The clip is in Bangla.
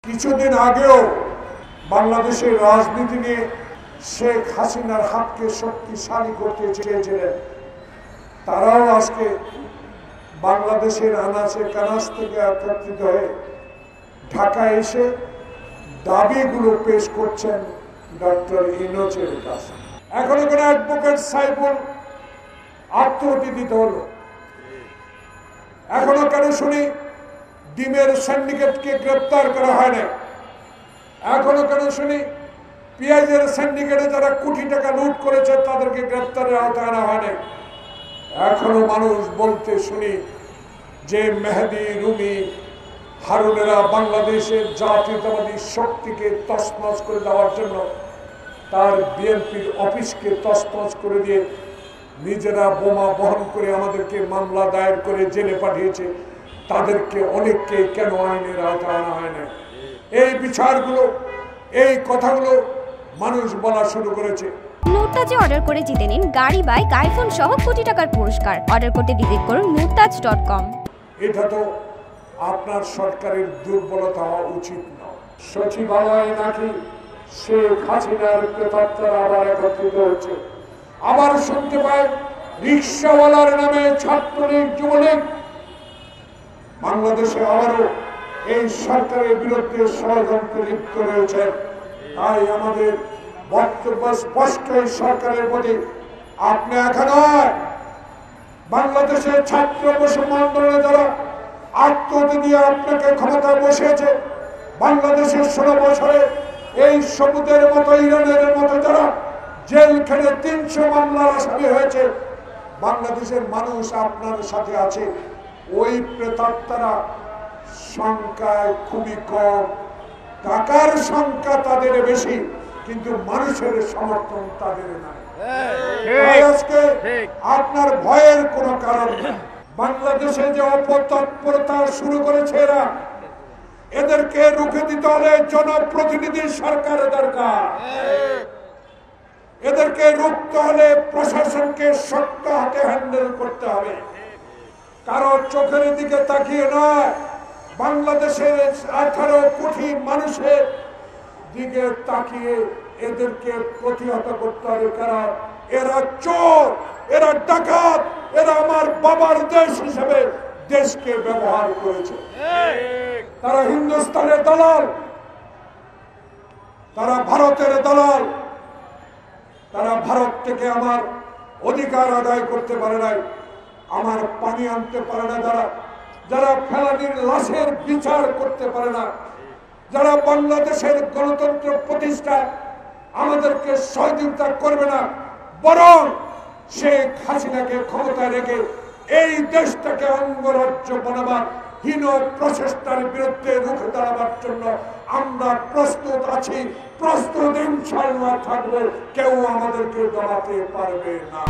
কিছুদিন আগেও বাংলাদেশের রাজনীতি নিয়ে শেখ হাসিনার হাতকে শক্তিশালী করতে চেয়েছিলেন। তারাও আজকে বাংলাদেশের আনাচে কানাচ থেকে একত্রিত হয়ে ঢাকায় এসে দাবিগুলো পেশ করছেন ডক্টর ইউনূসের কাছে। এখন এখানে অ্যাডভোকেট সাইফুল আত্মহত্যা দিতে হলো। এখনো কেন শুনি ডিমের সিন্ডিকেটকে গ্রেপ্তার করা হয় না? এখনো কেন শুনি পেঁয়াজের সিন্ডিকেটে যারা কোটি টাকা লুট করেছে তাদেরকে গ্রেপ্তারের আওতায় আনা হয় না? এখনো মানুষ বলতে শুনি যে মেহেদী, রুমি, হারুনেরা বাংলাদেশের জাতীয়তাবাদী শক্তিকে তছনছ করে দেওয়ার জন্য তার বিএনপির অফিসকে তছনছ করে দিয়ে নিজেরা বোমা বহন করে আমাদেরকে মামলা দায়ের করে জেলে পাঠিয়েছে। তাদেরকে অনেককে কেন আইনের আওতায় আনা হয় না? এই বিচারগুলো, এই কথাগুলো মানুষ বলা শুরু করেছে। মুরতাজে অর্ডার করে জিতে নিন গাড়ি, বাইক, আইফোন সহ কোটি টাকার পুরস্কার। অর্ডার করতে ভিজিট করুন murtaj.com। এটা তো আপনার সরকারের দুর্বলতা হওয়া উচিত নয়। সচিবালয়ে নাকি শেখ হাসিনার প্রেতাত্মারা আবার একত্রিত হচ্ছে। আবার শুনতে পাই রিক্সাওয়ালার নামে ছাত্রলীগ, যুবলীগ বাংলাদেশে আবারও এই সরকারের বিরুদ্ধে ষড়যন্ত্রে লিপ্ত রয়েছে। তাই আমাদের বক্তব্য স্পষ্ট, এই সরকারের প্রতি আপনি একা নয়, বাংলাদেশের ছাত্র বৈষম্য আন্দোলনে যারা আত্মহত্যা দিয়ে আপনাকে ক্ষমতায় বসিয়েছে, বাংলাদেশের 16 বছরে এই সবুদের মতো, ইরানের মতো যারা জেল খেলে 300 মামলার আসামি হয়েছে, বাংলাদেশের মানুষ আপনার সাথে আছে। ওই প্রেতাত্মারা সংখ্যায় খুবই কম, টাকার সংখ্যা তাদের বেশি, কিন্তু মানুষের সমর্থন তাদের নাই। আজকে আপনার ভয়ের কোনো কারণ নেই। বাংলাদেশে যে অপতৎপরতা শুরু করেছে এরা, এদেরকে রুখে দিতে হলে জনপ্রতিনিধি সরকারের দরকার। এদেরকে রুখতে হলে প্রশাসনকে শক্ত হাতে হ্যান্ডেল করতে হবে। কারো চোখের দিকে তাকিয়ে নয়, বাংলাদেশের 18 কোটি মানুষের দিকে তাকিয়ে এদেরকে প্রতিহত করতে হবে। কারণ এরা চোর, এরা ডাকাত, এরা আমার বাবার দেশ হিসেবে দেশকে ব্যবহার করেছে। তারা হিন্দুস্তানের দালাল, তারা ভারতের দালাল। তারা ভারত থেকে আমার অধিকার আদায় করতে পারে নাই, আমার পানি আনতে পারে না। যারা ফেলানির লাশের বিচার করতে পারে না, যারা বাংলাদেশের গণতন্ত্র প্রতিষ্ঠা আমাদেরকে সহযোগিতা করবে না, বরং শেখ হাসিনাকে ক্ষমতায় রেখে এই দেশটাকে অঙ্গরাজ্য বানাবার হীন প্রচেষ্টার বিরুদ্ধে রুখে দাঁড়াবার জন্য আমরা প্রস্তুত আছি, প্রস্তুত ইনশাআল্লাহ থাকবো। কেউ আমাদেরকে দমাতে পারবে না।